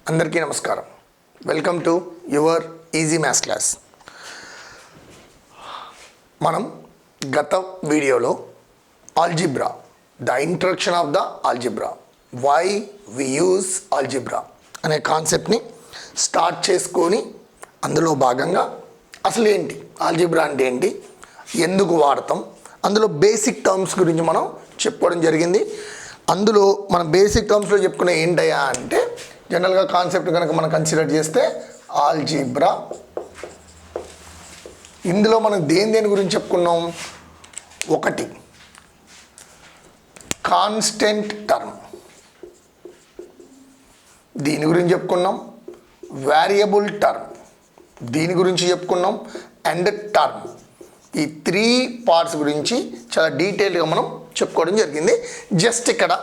అందరికీ నమస్కారం. Welcome to your easy maths class. మనం గత వీడియోలో algebra, the introduction of the algebra, why we use algebra అనే కాన్సెప్ట్ని స్టార్ట్ చేసుకొని అందులో భాగంగా అసలు ఏంటి ఆల్జిబ్రా అంటే ఏంటి, ఎందుకు వాడతాం, అందులో బేసిక్ టర్మ్స్ గురించి మనం చెప్పుకోవడం జరిగింది. అందులో మనం బేసిక్ టర్మ్స్లో చెప్పుకునే ఏంటయ్యా అంటే జనరల్గా కాన్సెప్ట్ కనుక మనం కన్సిడర్ చేస్తే ఆల్జిబ్రా, ఇందులో మనం దేని గురించి చెప్పుకున్నాం, ఒకటి కాన్స్టెంట్ టర్మ్, దీని గురించి చెప్పుకున్నాం, వేరియబుల్ టర్మ్ దీని గురించి చెప్పుకున్నాం, అండ్ టర్మ్. ఈ 3 పార్ట్స్ గురించి చాలా డీటెయిల్గా మనం చెప్పుకోవడం జరిగింది. జస్ట్ ఇక్కడ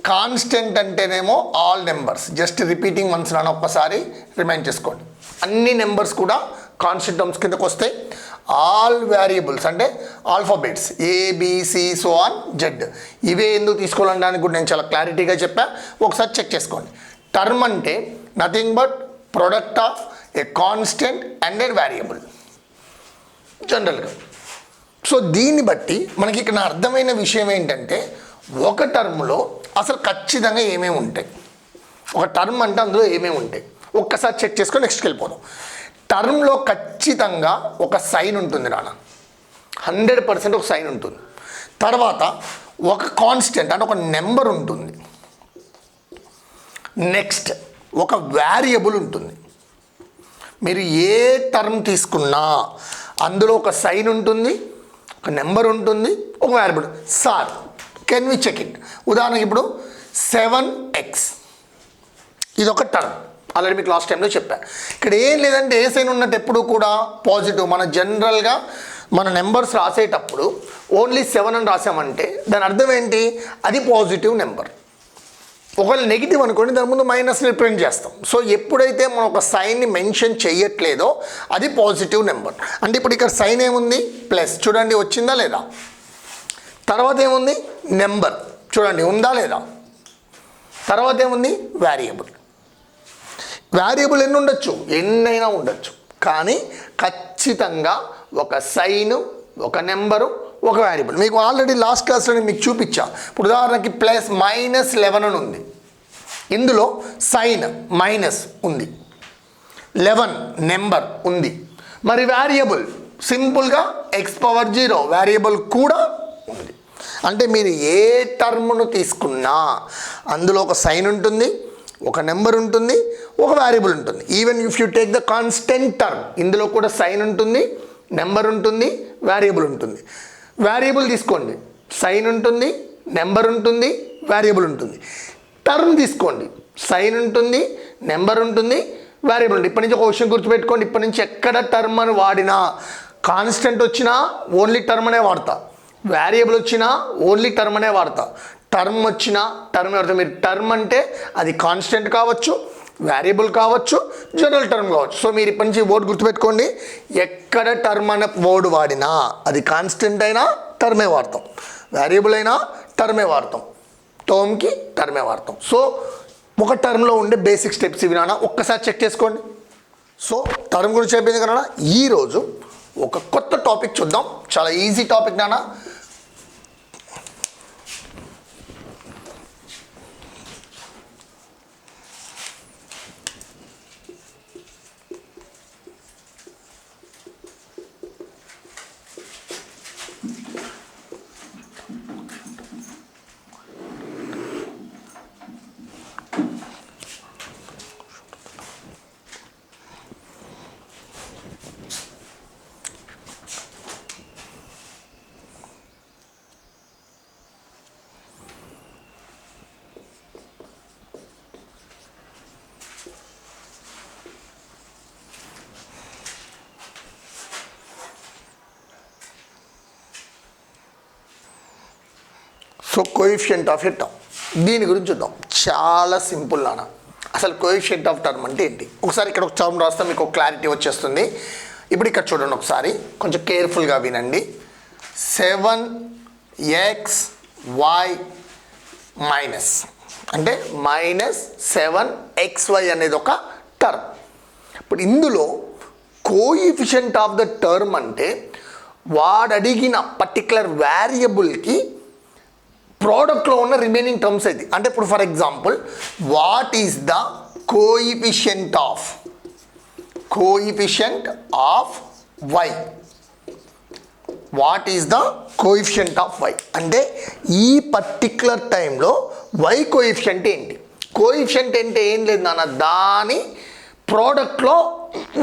కాన్స్టెంట్ అంటేనేమో all numbers, just repeating once అని ఒక్కసారి రిమైండ్ చేసుకోండి. అన్ని నెంబర్స్ కూడా కాన్స్టెంట్ టర్మ్స్ కిందకు వస్తాయి. ఆల్ వేరియబుల్స్ అంటే alphabets A B C so on Z, ఇవే ఎందుకు తీసుకోవాలనడానికి కూడా నేను చాలా క్లారిటీగా చెప్పా, ఒకసారి చెక్ చేసుకోండి. టర్మ్ అంటే nothing but product of a constant and A variable జనరల్గా. సో దీన్ని బట్టి మనకి ఇక్కడ అర్థమైన విషయం ఏంటంటే ఒక టర్మ్లో అసలు ఖచ్చితంగా ఏమేమి ఉంటాయి, ఒక టర్మ్ అంటే అందులో ఏమేమి ఉంటాయి ఒక్కసారి చెక్ చేసుకొని నెక్స్ట్కి వెళ్ళిపోదాం. టర్మ్లో ఖచ్చితంగా ఒక సైన్ ఉంటుంది నాన్న, 100% ఒక సైన్ ఉంటుంది. తర్వాత ఒక కాన్స్టెంట్ అంటే ఒక నెంబర్ ఉంటుంది. నెక్స్ట్ ఒక వేరియబుల్ ఉంటుంది. మీరు ఏ టర్మ్ తీసుకున్నా అందులో ఒక సైన్ ఉంటుంది, ఒక నెంబర్ ఉంటుంది, ఒక variable. Sir can we check it? ఉదాహరణకి ఇప్పుడు 7x ఇది ఒక టర్మ్, ఆల్రెడీ మీకు లాస్ట్ టైంలో చెప్పా. ఇక్కడ ఏం లేదంటే ఏ సైన్ ఉన్నట్టు ఎప్పుడు కూడా పాజిటివ్. మన జనరల్గా మన నెంబర్స్ రాసేటప్పుడు ఓన్లీ 7 అని రాసామంటే దాని అర్థం ఏంటి, అది పాజిటివ్ నెంబర్. ఒకవేళ నెగిటివ్ అనుకోండి దాని ముందు మైనస్ రిప్రజెంట్ చేస్తాం. సో ఎప్పుడైతే మనం ఒక సైన్ని మెన్షన్ చేయట్లేదో అది పాజిటివ్ నెంబర్. అంటే ఇప్పుడు ఇక్కడ సైన్ ఏముంది, ప్లస్, చూడండి వచ్చిందా లేదా. తర్వాత ఏముంది, నెంబర్, చూడండి ఉందా లేదా. తర్వాత ఏముంది, వేరియబుల్. వేరియబుల్ ఎన్ని ఉండొచ్చు, ఎన్నైనా ఉండొచ్చు, కానీ ఖచ్చితంగా ఒక సైను, ఒక నెంబరు, ఒక వేరియబుల్. మీకు ఆల్రెడీ లాస్ట్ క్లాస్లో నేను మీకు చూపించా. ఇప్పుడు ఉదాహరణకి +-11 అని ఉంది, ఇందులో సైన్ మైనస్ ఉంది, 11 నెంబర్ ఉంది. మరి వేరియబుల్ సింపుల్గా x⁻0 వేరియబుల్ కూడా ఉంది. అంటే మీరు ఏ టర్మ్ను తీసుకున్నా అందులో ఒక సైన్ ఉంటుంది, ఒక నెంబర్ ఉంటుంది, ఒక వేరియబుల్ ఉంటుంది. Even if you take the constant term, ఇందులో కూడా సైన్ ఉంటుంది, నెంబర్ ఉంటుంది, వేరియబుల్ ఉంటుంది. వేరియబుల్ తీసుకోండి, సైన్ ఉంటుంది, నెంబర్ ఉంటుంది, వేరియబుల్ ఉంటుంది. టర్మ్ తీసుకోండి, సైన్ ఉంటుంది, నెంబర్ ఉంటుంది, వేరియబుల్ ఉంటుంది. ఇప్పటి నుంచి ఒక విషయం గుర్తుపెట్టుకోండి, ఇప్పటి నుంచి ఎక్కడ టర్మ్ అని వాడినా, కాన్స్టెంట్ వచ్చినా ఓన్లీ టర్మ్ అనే వాడతా, వేరియబుల్ వచ్చినా ఓన్లీ టర్మ్ అనే వాడతా, టర్మ్ వచ్చినా టర్మ్ వాడతా. మీరు టర్మ్ అంటే అది కాన్స్టెంట్ కావచ్చు, వేరియబుల్ కావచ్చు, జనరల్ టర్మ్ కావచ్చు. సో మీరు ఇప్పటి నుంచి వర్డ్ గుర్తుపెట్టుకోండి, ఎక్కడ టర్మ్ అనే వర్డ్ వాడినా అది కాన్స్టెంట్ అయినా టర్మే వాడతాం, వేరియబుల్ అయినా టర్మే వాడతాం, టర్మ్కి టర్మే వాడతాం. సో ఒక టర్మ్లో ఉండే బేసిక్ స్టెప్స్ ఇవి నాన్న, ఒక్కసారి చెక్ చేసుకోండి. సో టర్మ్ గురించి అయిపోయింది కదా. ఈరోజు ఒక కొత్త టాపిక్ చూద్దాం, చాలా ఈజీ టాపిక్ నాన్న. So coefficient of a term, దీని గురించి చూద్దాం. చాలా సింపుల్ నాన్న. అసలు కోఎఫిషియంట్ ఆఫ్ టర్మ్ అంటే ఏంటి, ఒకసారి ఇక్కడ ఒక టర్మ్ రాస్తే మీకు క్లారిటీ వచ్చేస్తుంది. ఇప్పుడు ఇక్కడ చూడండి ఒకసారి, కొంచెం కేర్ఫుల్గా వినండి. 7xy - అంటే -7xy అనేది ఒక టర్మ్. ఇప్పుడు ఇందులో కోఎఫిషియంట్ ఆఫ్ ద టర్మ్ అంటే వాడు అడిగిన పర్టికులర్ వేరియబుల్కి ప్రోడక్ట్లో ఉన్న రిమైనింగ్ టర్మ్స్ అయితే. అంటే ఇప్పుడు for example what is the coefficient of y, what is the coefficient of y అంటే ఈ పర్టిక్యులర్ టైంలో y కోఎఫిషియంట్ ఏంటి. కోఎఫిషియంట్ అంటే ఏం లేదు నాన్న, దాని ప్రోడక్ట్లో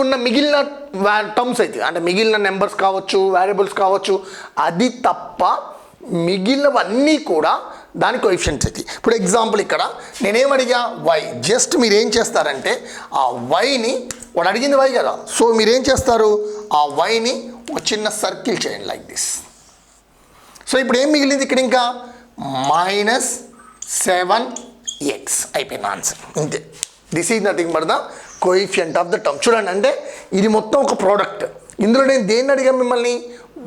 ఉన్న మిగిలిన టర్మ్స్ అయితే, అంటే మిగిలిన నెంబర్స్ కావచ్చు, వేరియబుల్స్ కావచ్చు, అది తప్ప మిగిలినవన్నీ కూడా దాని కోఎఫిషియంట్స్ అయితే. ఇప్పుడు ఎగ్జాంపుల్ ఇక్కడ నేనేమడిగా y, జస్ట్ మీరు ఏం చేస్తారంటే ఆ వైని, వాడు అడిగింది y కదా, సో మీరేం చేస్తారు ఆ వైని ఒక చిన్న సర్కిల్ చేయండి లైక్ దిస్. సో ఇప్పుడు ఏం మిగిలింది ఇక్కడ, ఇంకా -7x అయిపోయింది ఆన్సర్, అంతే. This is nothing but the coefficient of the term. చూడండి, అంటే ఇది మొత్తం ఒక ప్రోడక్ట్. ఇందులో నేను దేన్ని అడిగా, మిమ్మల్ని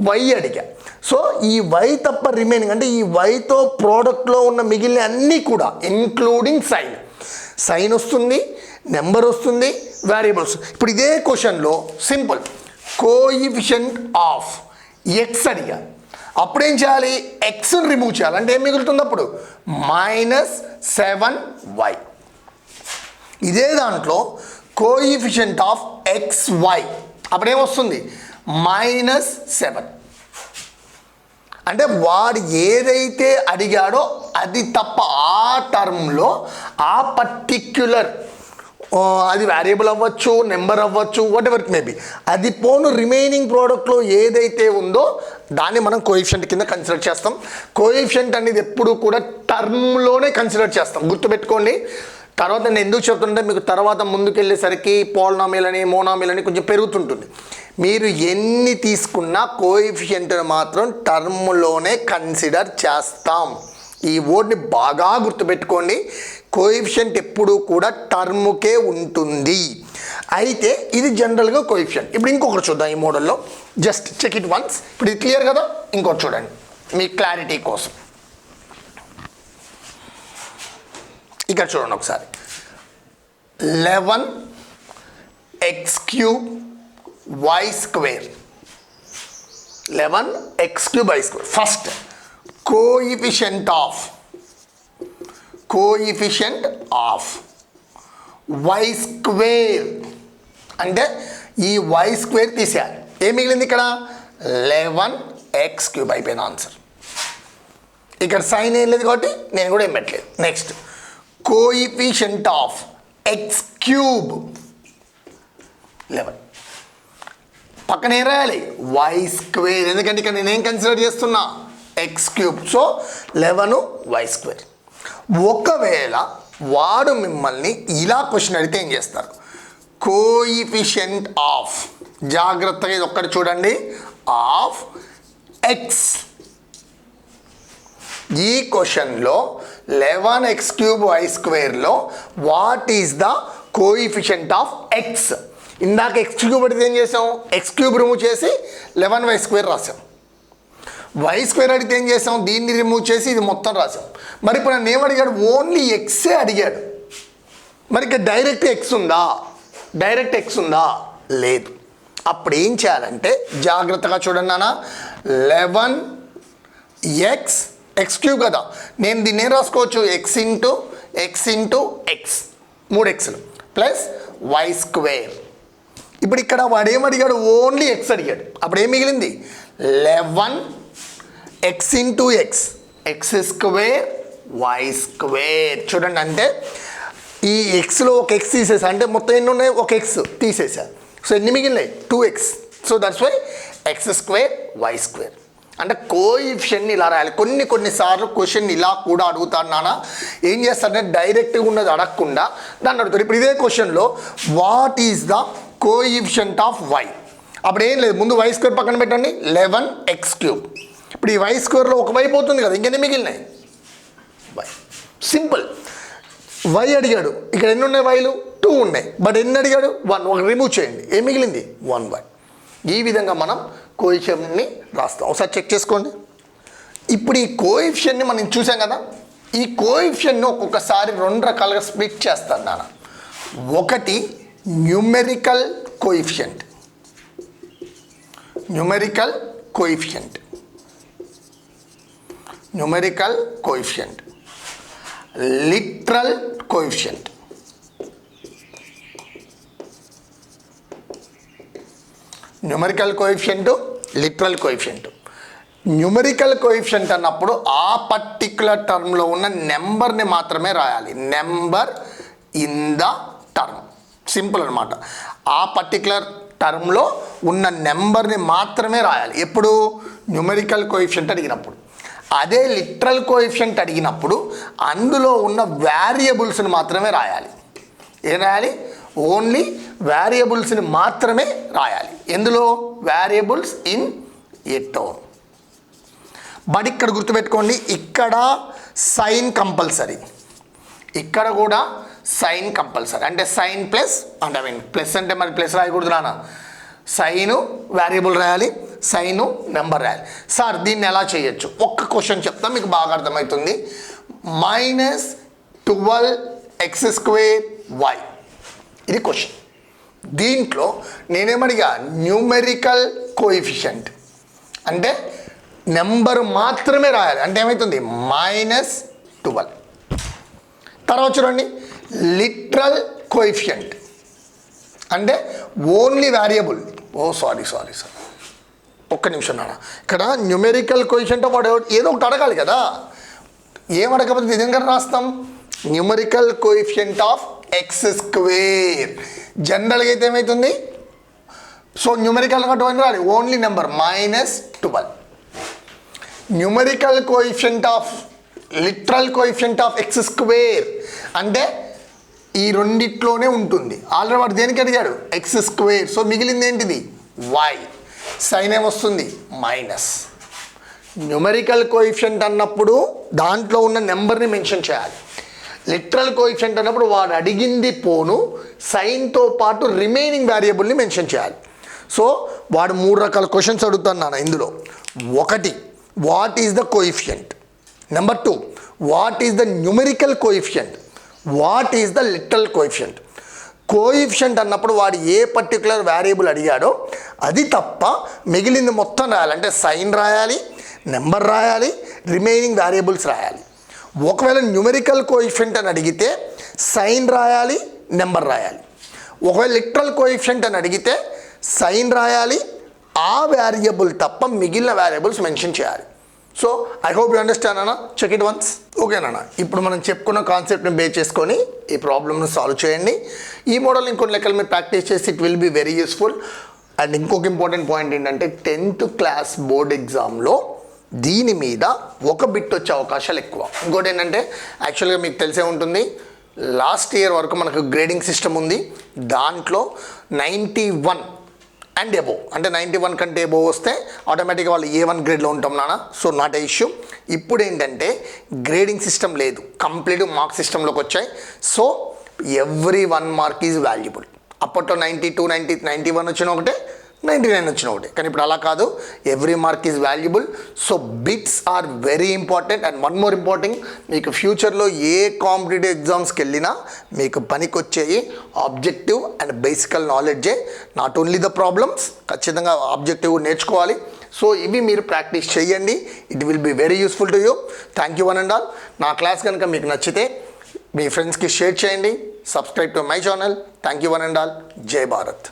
y అడిగా. సో ఈ y తప్ప రిమైనింగ్, అంటే ఈ yతో ప్రోడక్ట్లో ఉన్న మిగిలిన అన్నీ కూడా ఇంక్లూడింగ్ సైన్ వస్తుంది, నెంబర్ వస్తుంది, వేరియబుల్స్. ఇప్పుడు ఇదే క్వశ్చన్లో సింపుల్ కోఎఫిషియంట్ ఆఫ్ x అడిగా. అప్పుడేం చేయాలి, ఎక్స్ని రిమూవ్ చేయాలి. అంటే ఏం మిగులుతుంది అప్పుడు, -7y. ఇదే దాంట్లో కోఎఫిషియంట్ ఆఫ్ xy అప్పుడేమొస్తుంది, -7. అంటే వాడు ఏదైతే అడిగాడో అది తప్ప ఆ టర్మ్లో ఆ పర్టిక్యులర్, అది వేరియబుల్ అవ్వచ్చు, నెంబర్ అవ్వచ్చు, what ever it may be, అది పోను రిమైనింగ్ ప్రోడక్ట్లో ఏదైతే ఉందో దాన్ని మనం కోఎఫిషియంట్ కింద కన్సిడర్ చేస్తాం. కోఎఫిషియంట్ అనేది ఎప్పుడు కూడా టర్మ్లోనే కన్సిడర్ చేస్తాం, గుర్తుపెట్టుకోండి. తర్వాత నేను ఎందుకు చెప్తుంటే మీకు తర్వాత ముందుకెళ్ళేసరికి పాలినామియల్ అని, మోనామియల్ అని కొంచెం పెరుగుతుంటుంది. మీరు ఎన్ని తీసుకున్నా కోఎఫిషియంట్ని మాత్రం టర్మ్లోనే కన్సిడర్ చేస్తాం. ఈ వర్డ్ని బాగా గుర్తుపెట్టుకోండి. కోఎఫిషియంట్ ఎప్పుడూ కూడా టర్మ్కే ఉంటుంది. అయితే ఇది జనరల్గా కోఎఫిషియంట్. ఇప్పుడు ఇంకొకటి చూద్దాం ఈ మోడల్లో, జస్ట్ చెక్ ఇట్ వన్స్. ఇప్పుడు ఇది క్లియర్ కదా, ఇంకోటి చూడండి మీ క్లారిటీ కోసం. ఇక్కడ చూడండి ఒకసారి, 11x³ y². 11x³ y². First coefficient of y² అంటే ఈ y² తీసేయాలి. ఏం మిగిలింది ఇక్కడ, 11x³ అయిపోయింది ఆన్సర్. ఇక్కడ సైన్ ఏం లేదు కాబట్టి నేను కూడా ఏం పెట్టలేదు. నెక్స్ట్ కోఎఫిషియంట్ ఆఫ్ x³ 11, పక్కన ఏం రాయాలి, y², ఎందుకంటే ఇక్కడ నేనేం కన్సిడర్ చేస్తున్నా, x³. So 11y². ఒకవేళ వాడు మిమ్మల్ని ఇలా క్వశ్చన్ అడిగితే ఏం చేస్తారు, కోఎఫిషియంట్ ఆఫ్, జాగ్రత్తగా ఇది ఒక్కటి చూడండి, ఆఫ్ x. ఈ క్వశ్చన్లో 11x³ y²లో what is the coefficient of x. ఇందాక x³ అడిగితే ఏం చేసాం, x³ రిమూవ్ చేసి 11y² రాసాం. y² అడిగితే ఏం చేసాం, దీన్ని రిమూవ్ చేసి ఇది మొత్తం రాసాం. మరి ఇప్పుడు నన్ను ఏమడిగాడు, ఓన్లీ ఎక్సే అడిగాడు. మరి ఇక్కడ డైరెక్ట్ ఎక్స్ ఉందా, లేదు. అప్పుడు ఏం చేయాలంటే జాగ్రత్తగా చూడండి నాన్న, 11x³ కదా, నేను దీన్ని ఏం రాసుకోవచ్చు, x ఇంటూ x 3xలు ప్లస్ y². ఇప్పుడు ఇక్కడ వాడు ఏమడిగాడు, ఓన్లీ x అడిగాడు. అప్పుడు ఏం మిగిలింది, 11x into x, x² y². చూడండి, అంటే ఈ ఎక్స్లో ఒక x తీసేసా, అంటే మొత్తం ఎన్ని ఉన్నాయి, ఒక x తీసేసా. సో ఎన్ని మిగిలినాయి, 2x. So that's why x² y². అంటే కోఎఫిషియంట్ని ఇలా రాయాలి. కొన్నిసార్లు క్వశ్చన్ ఇలా కూడా అడుగుతాడు నాన్న. ఏం చేస్తాడంటే డైరెక్ట్గా ఉన్నది అడగకుండా దాన్ని అడుగుతాడు. ఇప్పుడు ఇదే క్వశ్చన్లో what is the coefficient of y, అప్పుడు ఏం లేదు, ముందు y² పక్కన పెట్టండి, 11x³. ఇప్పుడు ఈ y² ఒక వైపు అవుతుంది కదా, ఇంకెన్ని మిగిలినాయి, y. సింపుల్. y అడిగాడు, ఇక్కడ ఎన్ని ఉన్నాయి, వైలు 2 ఉన్నాయి, బట్ ఎన్ని అడిగాడు, 1. ఒక రిమూవ్ చేయండి, ఏం మిగిలింది, 1y. ఈ విధంగా మనం కోఎఫిషియంట్ని రాస్తాం. ఒకసారి చెక్ చేసుకోండి. ఇప్పుడు ఈ కోఎఫిషియంట్ని మనం చూసాం కదా, ఈ కోఎఫిషియెంట్ను ఒక్కొక్కసారి రెండు రకాలుగా స్ప్లిట్ చేస్తాను నాన్న. ఒకటి numerical coefficient, numerical coefficient, numerical coefficient, literal coefficient. Numerical coefficient, literal coefficient. Numerical coefficient అన్నప్పుడు ఆ పర్టిక్యులర్ టర్మ్లో ఉన్న నెంబర్ని మాత్రమే రాయాలి. Number in the term, simple అనమాట. ఆ పర్టిక్యులర్ టర్మ్లో ఉన్న నెంబర్ని మాత్రమే రాయాలి. ఎప్పుడు? న్యూమెరికల్ కోఎఫిషియెంట్ అడిగినప్పుడు. అదే లిటరల్ కోఎఫిషియెంట్ అడిగినప్పుడు అందులో ఉన్న వేరియబుల్స్ని మాత్రమే రాయాలి. ఏం రాయాలి? ఓన్లీ వేరియబుల్స్ని మాత్రమే రాయాలి. ఎందులో? Variables in a term. But ఇక్కడ గుర్తుపెట్టుకోండి, ఇక్కడ సైన్ కంపల్సరీ, ఇక్కడ కూడా సైన్ కంపల్సరీ. అంటే సైన్ ప్లస్, అంటే ప్లస్ అంటే మరి ప్లస్ రాయకూడదు నాన్న. సైను వేరియబుల్ రాయాలి, సైను నెంబర్ రాయాలి. సార్ దీన్ని ఎలా చేయొచ్చు? ఒక్క క్వశ్చన్ చెప్తా, మీకు బాగా అర్థమవుతుంది. -12x²y, ఇది క్వశ్చన్. దీంట్లో నేనేమడిగా న్యూమెరికల్ కోఎఫిషియెంట్ అంటే నెంబర్ మాత్రమే రాయాలి. అంటే ఏమవుతుంది? -12. తర్వాత చూడండి, లిటరల్ కోఎఫిషియెంట్ అంటే ఓన్లీ వేరియబుల్. సారీ ఒక్క నిమిషం నాన్న. ఇక్కడ న్యూమెరికల్ కోఎఫిషియెంట్ వాడు ఏదో ఒకటి అడగాలి కదా. ఏం అడగకపోతే నిజంగా రాస్తాం. Numerical coefficient of x². జనరల్గా అయితే ఏమవుతుంది? సో న్యూమెరికల్గా 20 రాలి, only number -12. Numerical coefficient of literal coefficient of x² అంటే ఈ రెండిట్లోనే ఉంటుంది. ఆల్రెడీ వాడు దేనికి అడిగాడు? x². సో మిగిలింది ఏంటిది? y. సైన్ ఏమొస్తుంది? మైనస్. న్యూమెరికల్ కోఎఫిషియెంట్ అన్నప్పుడు దాంట్లో ఉన్న నెంబర్ని మెన్షన్ చేయాలి. లిటరల్ కోఎఫిషియెంట్ అన్నప్పుడు వాడు అడిగింది పోను సైన్తో పాటు రిమైనింగ్ వేరియబుల్ని మెన్షన్ చేయాలి. సో వాడు 3 రకాల క్వశ్చన్స్ అడుగుతున్నాను ఇందులో. ఒకటి, what is the coefficient? Number 2, what is the numerical coefficient? What is the literal coefficient? Coefficient అన్నప్పుడు వాడు ఏ పర్టికులర్ వేరియబుల్ అడిగాడో అది తప్ప మిగిలింది మొత్తం రాయాలి. అంటే సైన్ రాయాలి, నెంబర్ రాయాలి, రిమైనింగ్ వేరియబుల్స్ రాయాలి. ఒకవేళ న్యూమెరికల్ కోఎఫిషియెంట్ అని అడిగితే సైన్ రాయాలి, నెంబర్ రాయాలి. ఒకవేళ లిటరల్ కోఎఫిషియెంట్ అని అడిగితే సైన్ రాయాలి, ఆ వేరియబుల్ తప్ప మిగిలిన వేరియబుల్స్ మెన్షన్ చేయాలి. So I hope you understand అన్న. Check it once. ఓకేనా? ఇప్పుడు మనం చెప్పుకున్న కాన్సెప్ట్ని బేస్ చేసుకొని ఈ ప్రాబ్లమ్ను సాల్వ్ చేయండి. ఈ మోడల్ ఇంకొన్ని లెక్కలు మీరు ప్రాక్టీస్ చేసి it will be very useful. And ఇంకొక ఇంపార్టెంట్ పాయింట్ ఏంటంటే 10th క్లాస్ బోర్డ్ ఎగ్జామ్లో దీని మీద ఒక బిట్ వచ్చే అవకాశాలు ఎక్కువ. ఇంకోటి ఏంటంటే యాక్చువల్గా మీకు తెలిసే ఉంటుంది, లాస్ట్ ఇయర్ వరకు మనకు గ్రేడింగ్ సిస్టమ్ ఉంది. దాంట్లో 91 అండ్ అబోవ్, అంటే 91 కంటే అబోవ్ వస్తే ఆటోమేటిక్గా వాళ్ళు A1 గ్రేడ్లో ఉంటాం నాన్న. So not a issue. ఇప్పుడు ఏంటంటే గ్రేడింగ్ సిస్టమ్ లేదు, కంప్లీట్ మార్క్ సిస్టంలోకి వచ్చాయి. So every 1 mark is valuable. అప్పట్లో 92, 91 వచ్చిన ఒకటే, 99 వచ్చిన ఒకటే. కానీ ఇప్పుడు అలా కాదు, every mark is valuable. So bits are very important. And one more important, మీకు ఫ్యూచర్లో ఏ కాంపిటేటివ్ ఎగ్జామ్స్కి వెళ్ళినా మీకు పనికొచ్చేవి ఆబ్జెక్టివ్ అండ్ బేసికల్ నాలెడ్జే, నాట్ ఓన్లీ ద ప్రాబ్లమ్స్. ఖచ్చితంగా ఆబ్జెక్టివ్ నేర్చుకోవాలి. సో ఇవి మీరు ప్రాక్టీస్ చేయండి. It will be very useful to you. Thank you one and all. నా క్లాస్ కనుక మీకు నచ్చితే మీ ఫ్రెండ్స్కి షేర్ చేయండి. Subscribe to my channel. Thank you one and all. జై భారత్.